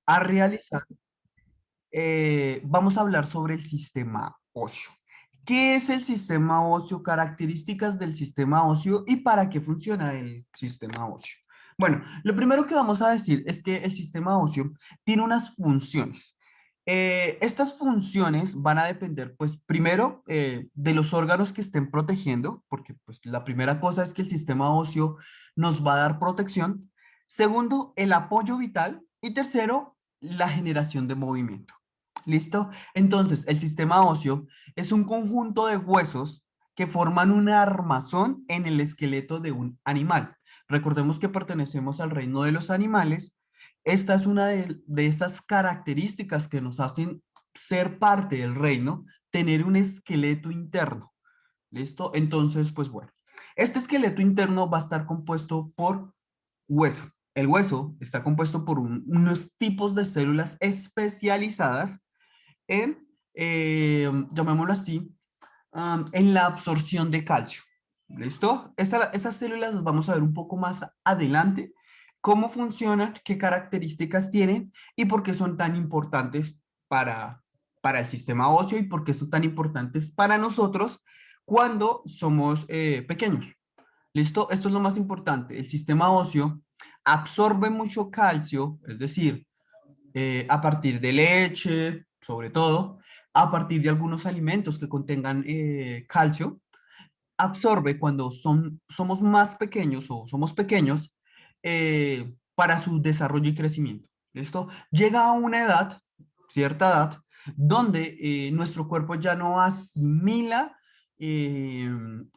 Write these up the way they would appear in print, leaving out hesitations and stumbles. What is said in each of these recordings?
a realizar, vamos a hablar sobre el sistema óseo. ¿Qué es el sistema óseo? Características del sistema óseo y para qué funciona el sistema óseo. Bueno, lo primero que vamos a decir es que el sistema óseo tiene unas funciones. Estas funciones van a depender, pues, primero, de los órganos que estén protegiendo, porque, pues, la primera cosa es que el sistema óseo nos va a dar protección. Segundo, el apoyo vital. Y tercero, la generación de movimiento. ¿Listo? Entonces, el sistema óseo es un conjunto de huesos que forman un armazón en el esqueleto de un animal. Recordemos que pertenecemos al reino de los animales. Esta es una de esas características que nos hacen ser parte del reino, tener un esqueleto interno. ¿Listo? Entonces, pues bueno, este esqueleto interno va a estar compuesto por hueso. El hueso está compuesto por unos tipos de células especializadas en, llamémoslo así, en la absorción de calcio. ¿Listo? Esas células las vamos a ver un poco más adelante, cómo funcionan, qué características tienen y por qué son tan importantes para el sistema óseo y por qué son tan importantes para nosotros cuando somos pequeños. ¿Listo? Esto es lo más importante. El sistema óseo absorbe mucho calcio, es decir, a partir de leche, sobre todo, a partir de algunos alimentos que contengan calcio, absorbe cuando somos más pequeños o somos pequeños para su desarrollo y crecimiento. ¿Listo? Llega a una edad, cierta edad, donde nuestro cuerpo ya no asimila eh,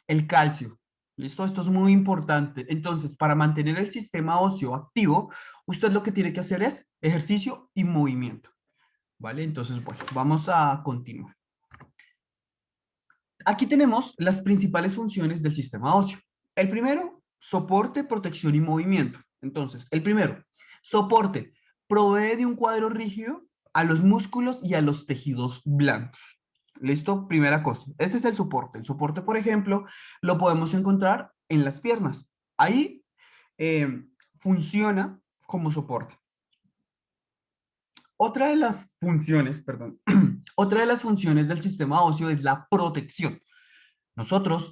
el calcio. ¿Listo? Esto es muy importante. Entonces, para mantener el sistema óseo activo, usted lo que tiene que hacer es ejercicio y movimiento. ¿Vale? Entonces, bueno, vamos a continuar. Aquí tenemos las principales funciones del sistema óseo. El primero, soporte, protección y movimiento. Entonces, el primero, soporte, provee de un cuadro rígido a los músculos y a los tejidos blandos. ¿Listo? Primera cosa. Ese es el soporte. El soporte, por ejemplo, lo podemos encontrar en las piernas. Ahí funciona como soporte. Otra de las funciones, perdón, otra de las funciones del sistema óseo es la protección. Nosotros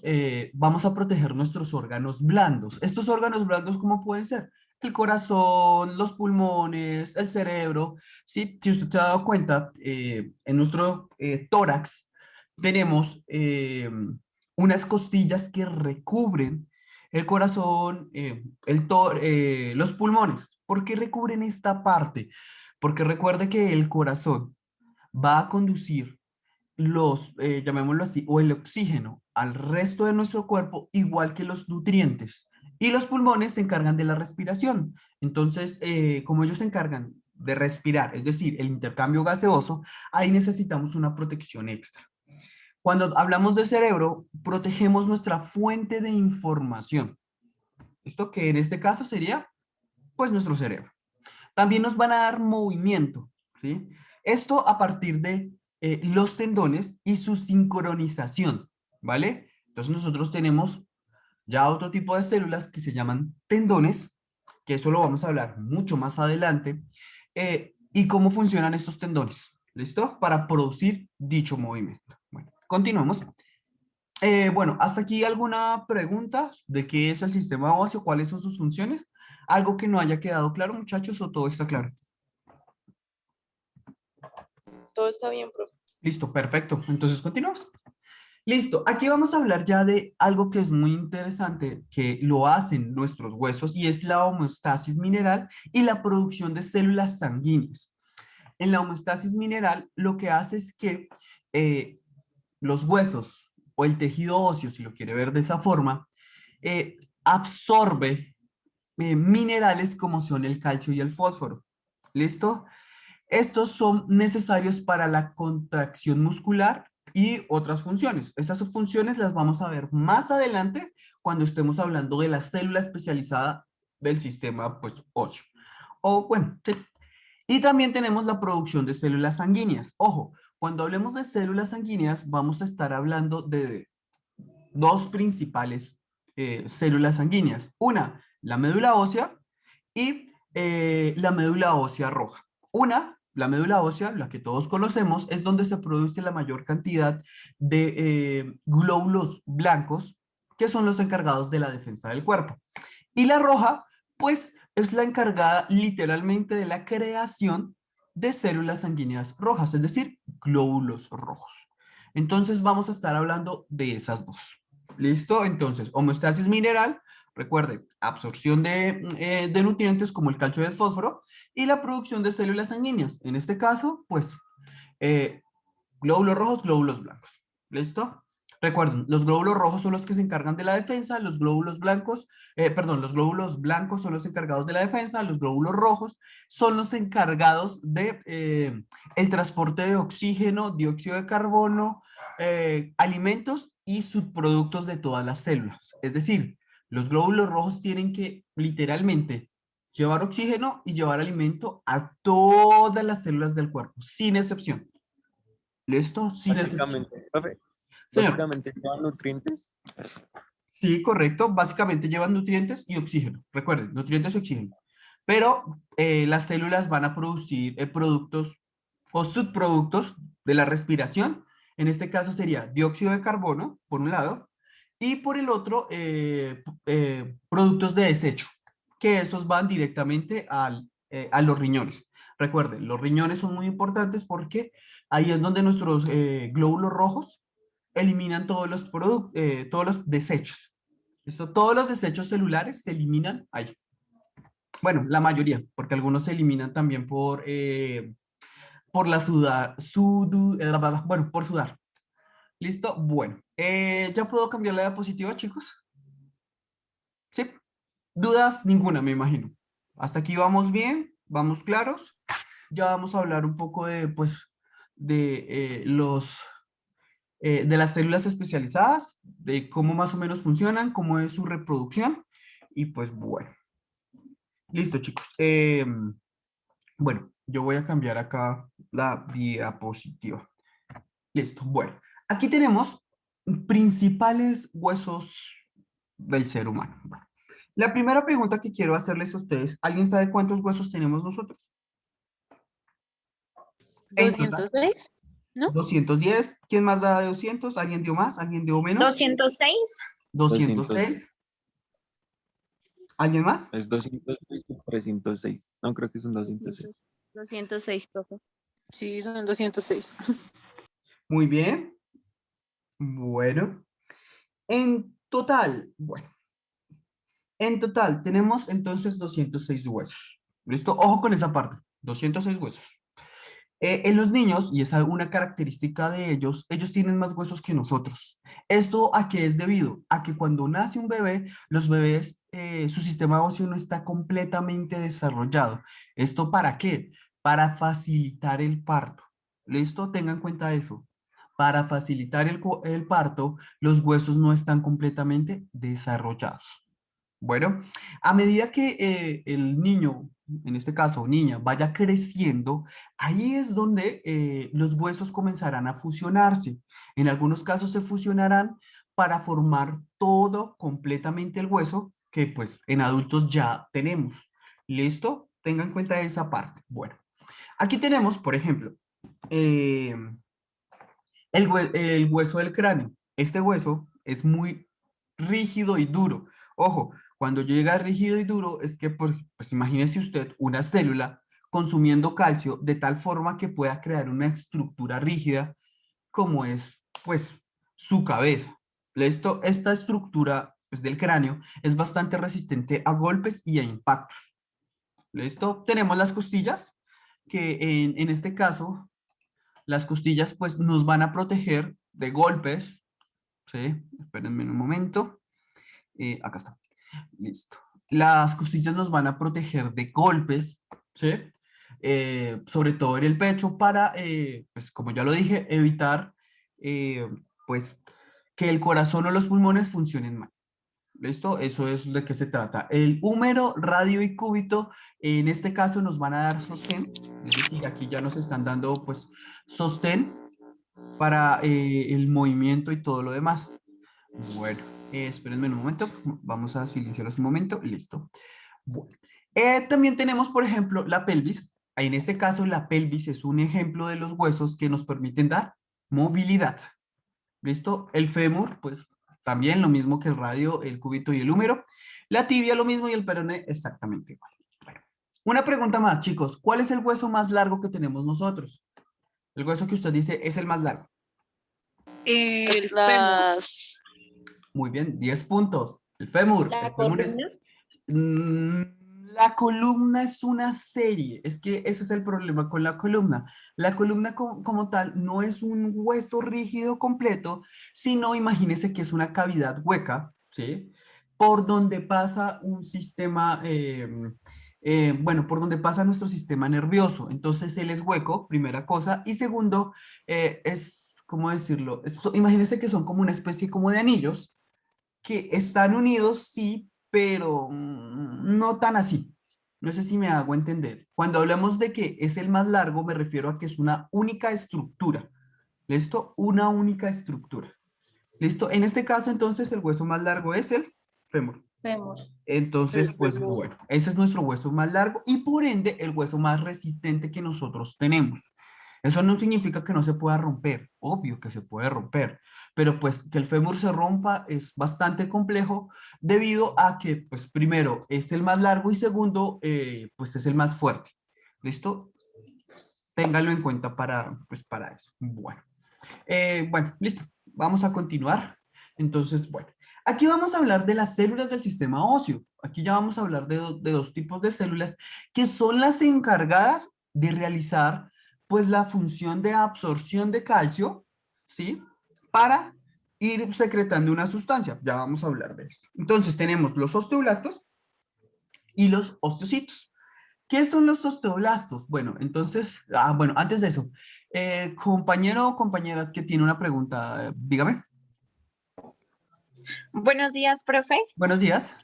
vamos a proteger nuestros órganos blandos. Estos órganos blandos, ¿cómo pueden ser? El corazón, los pulmones, el cerebro. ¿Sí? Si usted se ha dado cuenta, en nuestro tórax tenemos unas costillas que recubren el corazón, los pulmones. ¿Por qué recubren esta parte? Porque recuerde que el corazón va a conducir llamémoslo así, o el oxígeno al resto de nuestro cuerpo, igual que los nutrientes. Y los pulmones se encargan de la respiración. Entonces, como ellos se encargan de respirar, es decir, el intercambio gaseoso, ahí necesitamos una protección extra. Cuando hablamos de cerebro, protegemos nuestra fuente de información. Esto que en este caso sería, pues, nuestro cerebro. También nos van a dar movimiento, ¿sí? Esto a partir de los tendones y su sincronización, ¿vale? Entonces nosotros tenemos ya otro tipo de células que se llaman tendones, que eso lo vamos a hablar mucho más adelante, y cómo funcionan estos tendones, ¿listo? Para producir dicho movimiento. Bueno, continuamos. Bueno, hasta aquí alguna pregunta de qué es el sistema óseo, cuáles son sus funciones. ¿Algo que no haya quedado claro, muchachos, o todo está claro? Todo está bien, profe. Listo, perfecto. Entonces continuamos. Listo, aquí vamos a hablar ya de algo que es muy interesante, que lo hacen nuestros huesos y es la homeostasis mineral y la producción de células sanguíneas. En la homeostasis mineral lo que hace es que eh, los huesos o el tejido óseo, si lo quiere ver de esa forma, absorbe minerales como son el calcio y el fósforo. ¿Listo? Estos son necesarios para la contracción muscular y otras funciones. Estas funciones las vamos a ver más adelante cuando estemos hablando de la célula especializada del sistema pues, óseo. O bueno, sí. Y también tenemos la producción de células sanguíneas. Ojo, cuando hablemos de células sanguíneas vamos a estar hablando de dos principales células sanguíneas. Una, la médula ósea y la médula ósea roja. La médula ósea, la que todos conocemos, es donde se produce la mayor cantidad de glóbulos blancos, que son los encargados de la defensa del cuerpo. Y la roja, pues, es la encargada literalmente de la creación de células sanguíneas rojas, es decir, glóbulos rojos. Entonces vamos a estar hablando de esas dos. ¿Listo? Entonces, homeostasis mineral, recuerde, absorción de nutrientes como el calcio y el fósforo y la producción de células sanguíneas. En este caso, pues, eh, glóbulos rojos, glóbulos blancos. ¿Listo? Recuerden, los glóbulos rojos son los que se encargan de la defensa, los glóbulos blancos, los glóbulos blancos son los encargados de la defensa, los glóbulos rojos son los encargados de el transporte de oxígeno, dióxido de carbono, alimentos y subproductos de todas las células. Es decir, los glóbulos rojos tienen que literalmente llevar oxígeno y llevar alimento a todas las células del cuerpo, sin excepción. ¿Listo? Sin excepción. Básicamente, profe, Señor, básicamente llevan nutrientes. sí, correcto. Básicamente llevan nutrientes y oxígeno. Recuerden, nutrientes y oxígeno. Pero las células van a producir productos o subproductos de la respiración. En este caso sería dióxido de carbono, por un lado, y por el otro, productos de desecho, que esos van directamente a los riñones. Recuerden, los riñones son muy importantes porque ahí es donde nuestros glóbulos rojos eliminan todos los desechos. ¿Listo? Todos los desechos celulares se eliminan ahí. Bueno, la mayoría, porque algunos se eliminan también por la bueno, por sudar. ¿Listo? Bueno, ¿ya puedo cambiar la diapositiva, chicos? ¿Sí? ¿Dudas? Ninguna, me imagino. Hasta aquí vamos bien, vamos claros. Ya vamos a hablar un poco de, pues, de las células especializadas, de cómo más o menos funcionan, cómo es su reproducción. Y pues bueno, listo chicos. Bueno, yo voy a cambiar acá la diapositiva. Listo, bueno. Aquí tenemos principales huesos del ser humano. Bueno, la primera pregunta que quiero hacerles a ustedes, ¿alguien sabe cuántos huesos tenemos nosotros? En total, 206, ¿no? 210. ¿Quién más da de 200? ¿Alguien dio más? ¿Alguien dio menos? 206. 200, 206. ¿Alguien más? es 206 o 306. No, creo que son 206. 206, profe. Sí, son 206. Muy bien. Bueno. Bueno, en total tenemos entonces 206 huesos. ¿Listo? Ojo con esa parte. 206 huesos. En los niños, y es una característica de ellos, ellos tienen más huesos que nosotros. ¿Esto a qué es debido? A que cuando nace un bebé, los bebés, su sistema óseo no está completamente desarrollado. ¿Esto para qué? Para facilitar el parto. ¿Listo? Tengan en cuenta eso. Para facilitar el parto, los huesos no están completamente desarrollados. Bueno, a medida que el niño, en este caso niña, vaya creciendo, ahí es donde los huesos comenzarán a fusionarse. En algunos casos se fusionarán para formar todo completamente el hueso que pues en adultos ya tenemos. ¿Listo? Tengan en cuenta esa parte. Bueno, aquí tenemos, por ejemplo, eh, el hueso del cráneo. Este hueso es muy rígido y duro. Ojo, cuando llega rígido y duro es que, pues imagínese usted una célula consumiendo calcio de tal forma que pueda crear una estructura rígida como es, pues, su cabeza. Esta estructura, pues, del cráneo es bastante resistente a golpes y a impactos. ¿Listo? Tenemos las costillas, que en este caso las costillas pues nos van a proteger de golpes, ¿sí? Espérenme un momento. Acá está. Listo. Las costillas nos van a proteger de golpes, ¿sí? Sobre todo en el pecho para, pues como ya lo dije, evitar, eh, pues, que el corazón o los pulmones funcionen mal. ¿Listo? Eso es de qué se trata. El húmero, radio y cúbito, en este caso nos van a dar sostén, es decir, aquí ya nos están dando pues sostén para el movimiento y todo lo demás. Bueno, espérenme un momento, vamos a silenciarlos un momento, listo. Bueno. También tenemos, por ejemplo, la pelvis. En este caso, la pelvis es un ejemplo de los huesos que nos permiten dar movilidad. ¿Listo? El fémur, pues también lo mismo que el radio, el cúbito y el húmero. La tibia lo mismo y el peroné exactamente igual. Bueno, una pregunta más, chicos. ¿Cuál es el hueso más largo que tenemos nosotros? El hueso que usted dice es el más largo. El fémur. Las... Muy bien, 10 puntos. El fémur. La El fémur es- columna. La columna es una serie, es que ese es el problema con la columna. La columna como tal no es un hueso rígido completo, sino imagínese que es una cavidad hueca, ¿sí? Por donde pasa un sistema, bueno, por donde pasa nuestro sistema nervioso. Entonces él es hueco, primera cosa, y segundo, ¿cómo decirlo? Imagínese que son como una especie como de anillos que están unidos, sí, pero no tan así. No sé si me hago entender. Cuando hablamos de que es el más largo, me refiero a que es una única estructura. ¿Listo? Una única estructura. ¿Listo? En este caso, entonces, el hueso más largo es el fémur. Fémur. Entonces, El pues fémur. bueno, ese es nuestro hueso más largo y por ende el hueso más resistente que nosotros tenemos. Eso no significa que no se pueda romper, obvio que se puede romper, pero pues que el fémur se rompa es bastante complejo debido a que, pues primero, es el más largo y segundo, pues es el más fuerte. ¿Listo? Ténganlo en cuenta pues, para eso. Bueno. Bueno, listo. Vamos a continuar. Entonces, bueno, aquí vamos a hablar de las células del sistema óseo. Aquí ya vamos a hablar de dos tipos de células que son las encargadas de realizar pues la función de absorción de calcio, ¿sí? Para ir secretando una sustancia. Ya vamos a hablar de esto. Entonces tenemos los osteoblastos y los osteocitos. ¿Qué son los osteoblastos? Bueno, entonces, bueno, antes de eso, compañero o compañera que tiene una pregunta, dígame. Buenos días, profe. Buenos días.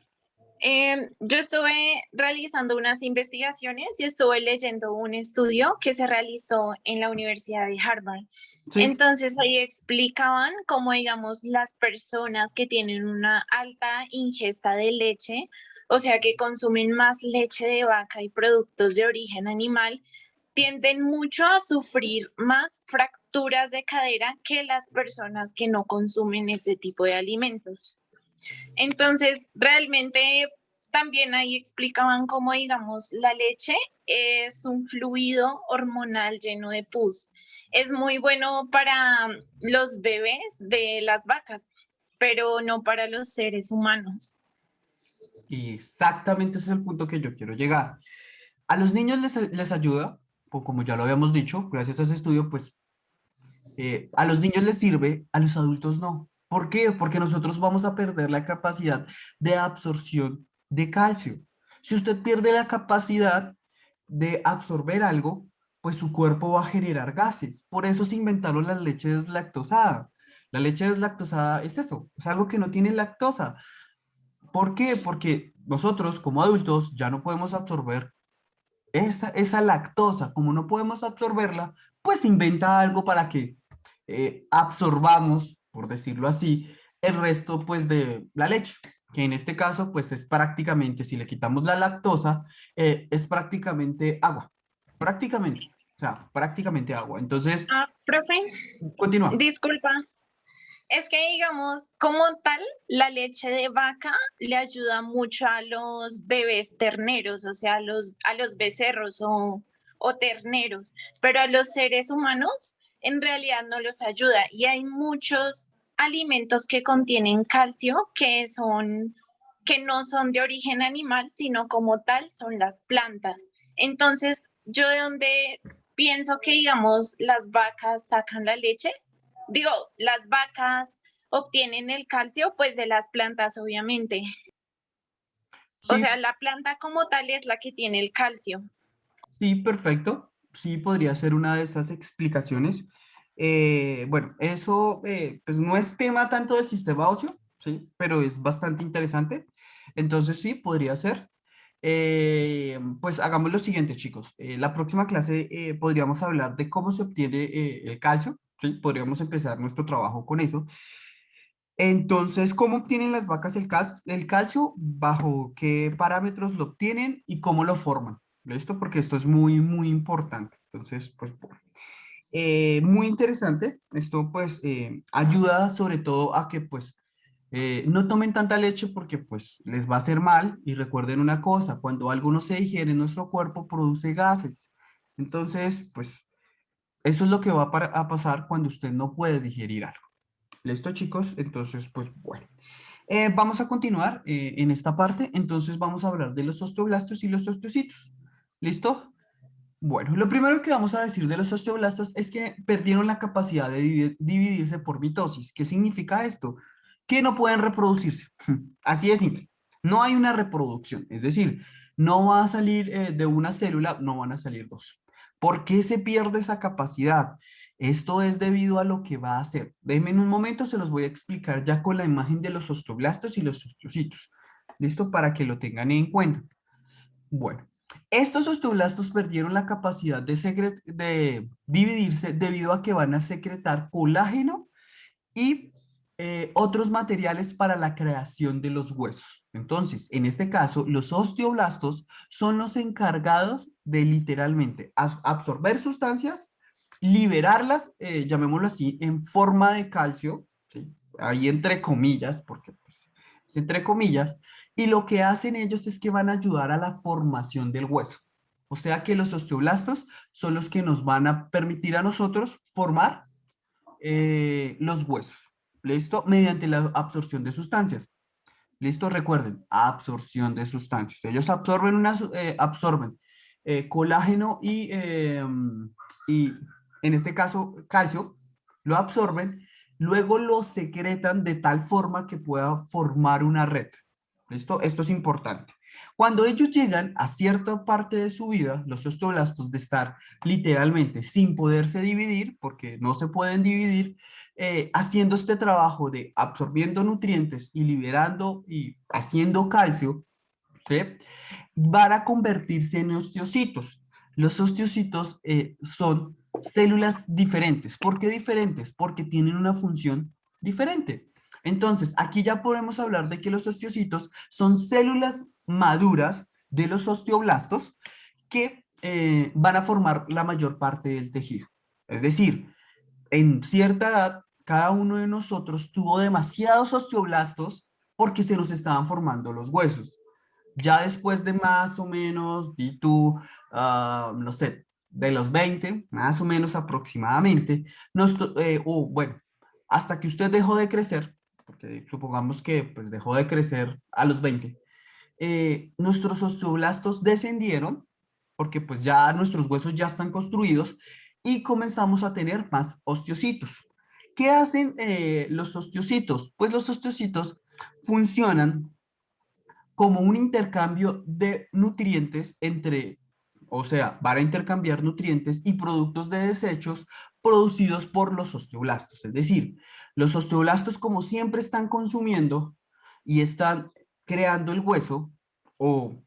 Yo estuve realizando unas investigaciones y estuve leyendo un estudio que se realizó en la Universidad de Harvard. Sí, Entonces ahí explicaban cómo, digamos, las personas que tienen una alta ingesta de leche, o sea, que consumen más leche de vaca y productos de origen animal, tienden mucho a sufrir más fracturas de cadera que las personas que no consumen ese tipo de alimentos. Entonces, realmente también ahí explicaban cómo, digamos, la leche es un fluido hormonal lleno de pus. Es muy bueno para los bebés de las vacas, pero no para los seres humanos. y exactamente ese es el punto que yo quiero llegar. A los niños les ayuda, o como ya lo habíamos dicho, gracias a ese estudio, pues a los niños les sirve, a los adultos no. ¿Por qué? Porque nosotros vamos a perder la capacidad de absorción de calcio. Si usted pierde la capacidad de absorber algo, pues su cuerpo va a generar gases. Por eso se inventaron la leche deslactosada. La leche deslactosada es eso, es algo que no tiene lactosa. ¿Por qué? Porque nosotros como adultos ya no podemos absorber esa lactosa. Como no podemos absorberla, pues inventa algo para que absorbamos, por decirlo así, el resto pues de la leche, que en este caso pues es prácticamente, si le quitamos la lactosa, es prácticamente agua, prácticamente, o sea, prácticamente agua. Entonces, Ah, profe, continúa. disculpa. Es que, digamos, como tal, la leche de vaca le ayuda mucho a los bebés terneros, o sea, a los becerros o terneros, pero a los seres humanos en realidad no los ayuda. Y hay muchos alimentos que contienen calcio que no son de origen animal, sino como tal son las plantas. Entonces, yo de donde pienso que, digamos, las vacas sacan la leche, digo, las vacas obtienen el calcio, pues de las plantas, obviamente. O Sí, sea, la planta como tal es la que tiene el calcio. sí, perfecto. Sí, podría ser una de esas explicaciones. Bueno, eso pues no es tema tanto del sistema óseo, sí, pero es bastante interesante. Entonces sí, podría ser. Pues hagamos lo siguiente, chicos. La próxima clase podríamos hablar de cómo se obtiene el calcio, ¿sí? Podríamos empezar nuestro trabajo con eso. Entonces, ¿cómo obtienen las vacas el calcio? ¿Bajo qué parámetros lo obtienen y cómo lo forman? ¿Listo? Porque esto es muy, muy importante. Entonces, pues, bueno. Muy interesante. Esto, pues, ayuda sobre todo a que, pues, no tomen tanta leche porque, pues, les va a hacer mal. Y recuerden una cosa, cuando algo no se digiere, nuestro cuerpo produce gases. Entonces, pues, eso es lo que va a pasar cuando usted no puede digerir algo. ¿Listo, chicos? Entonces, pues, bueno. Vamos a continuar en esta parte. Entonces, vamos a hablar de los osteoblastos y los osteocitos. ¿Listo? Bueno, lo primero que vamos a decir de los osteoblastos es que perdieron la capacidad de dividirse por mitosis. ¿Qué significa esto? Que no pueden reproducirse. Así de simple. No hay una reproducción. Es decir, no va a salir de una célula, no van a salir dos. ¿Por qué se pierde esa capacidad? Esto es debido a lo que va a hacer. Déjenme en un momento, se los voy a explicar ya con la imagen de los osteoblastos y los osteocitos. ¿Listo? Para que lo tengan en cuenta. Bueno, estos osteoblastos perdieron la capacidad de dividirse debido a que van a secretar colágeno y otros materiales para la creación de los huesos. Entonces, en este caso, los osteoblastos son los encargados de literalmente absorber sustancias, liberarlas, llamémoslo así, en forma de calcio, ¿sí? Ahí entre comillas, porque pues, es entre comillas, y lo que hacen ellos es que van a ayudar a la formación del hueso. O sea que los osteoblastos son los que nos van a permitir a nosotros formar los huesos. ¿Listo? Mediante la absorción de sustancias. ¿Listo? Recuerden, absorción de sustancias. Ellos absorben colágeno y, en este caso, calcio, lo absorben, luego lo secretan de tal forma que pueda formar una red. ¿Listo? Esto es importante. Cuando ellos llegan a cierta parte de su vida, los osteoblastos de estar literalmente sin poderse dividir, porque no se pueden dividir, haciendo este trabajo de absorbiendo nutrientes y liberando y haciendo calcio, ¿sí? Van a convertirse en osteocitos. Los osteocitos son células diferentes. ¿Por qué diferentes? Porque tienen una función diferente. Entonces, aquí ya podemos hablar de que los osteocitos son células maduras de los osteoblastos que van a formar la mayor parte del tejido. Es decir, en cierta edad, cada uno de nosotros tuvo demasiados osteoblastos porque se nos estaban formando los huesos. Ya después de más o menos, di tú, no sé, de los 20 más o menos aproximadamente, o bueno, hasta que usted dejó de crecer, porque supongamos que pues, dejó de crecer a los 20, nuestros osteoblastos descendieron, porque pues ya nuestros huesos ya están construidos y comenzamos a tener más osteocitos. ¿Qué hacen los osteocitos? Pues los osteocitos funcionan como un intercambio de nutrientes o sea, van a intercambiar nutrientes y productos de desechos producidos por los osteoblastos. Es decir, los osteoblastos como siempre están consumiendo y están creando el hueso o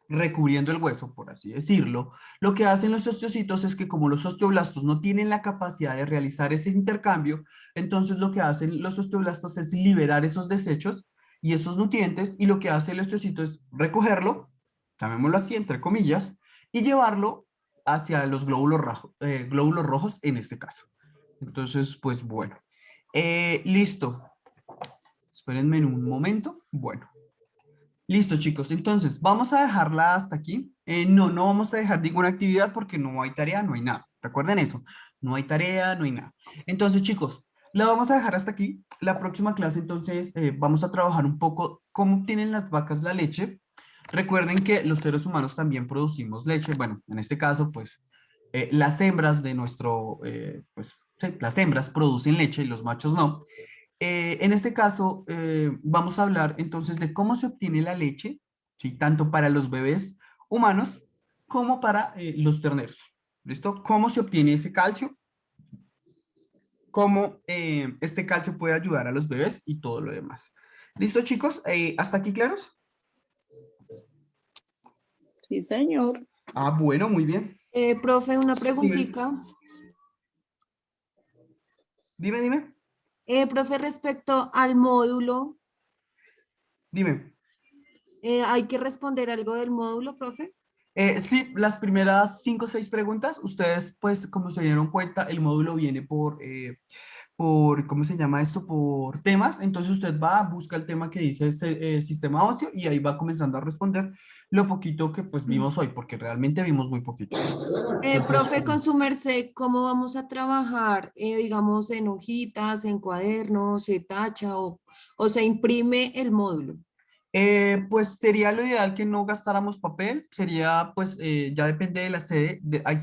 recubriendo el hueso, por así decirlo, lo que hacen los osteocitos es que como los osteoblastos no tienen la capacidad de realizar ese intercambio, entonces lo que hacen los osteoblastos es liberar esos desechos y esos nutrientes y lo que hace el osteocito es recogerlo, llamémoslo así, entre comillas, y llevarlo hacia los glóbulos rojos en este caso. Entonces, pues bueno. Listo. Espérenme en un momento. Bueno. Listo, chicos. Entonces, vamos a dejarla hasta aquí. No vamos a dejar ninguna actividad porque no hay tarea, no hay nada. Recuerden eso. No hay tarea, no hay nada. Entonces, chicos, la vamos a dejar hasta aquí. La próxima clase, entonces, vamos a trabajar un poco cómo obtienen las vacas la leche. Recuerden que los seres humanos también producimos leche. Bueno, en este caso, pues, las hembras de pues, sí, las hembras producen leche y los machos no. En este caso, vamos a hablar entonces de cómo se obtiene la leche, ¿sí? Tanto para los bebés humanos como para los terneros. ¿Listo? ¿Cómo se obtiene ese calcio? ¿Cómo este calcio puede ayudar a los bebés y todo lo demás? ¿Listo, chicos? ¿Hasta aquí claros? Sí, señor. Ah, bueno, muy bien. Profe, una Dime, preguntita. dime, Profe, respecto al módulo, dime. ¿hay que responder algo del módulo, profe? Sí, las primeras 5 o 6 preguntas, ustedes, pues, como se dieron cuenta, el módulo viene ¿cómo se llama esto? Por temas. Entonces usted va, busca el tema que dice sistema óseo y ahí va comenzando a responder lo poquito que pues vimos hoy, porque realmente vimos muy poquito. Profe, con su merced, ¿cómo vamos a trabajar? Digamos, en hojitas, en cuadernos, se tacha o se imprime el módulo. Pues sería lo ideal que no gastáramos papel, sería pues ya depende de la sede, hay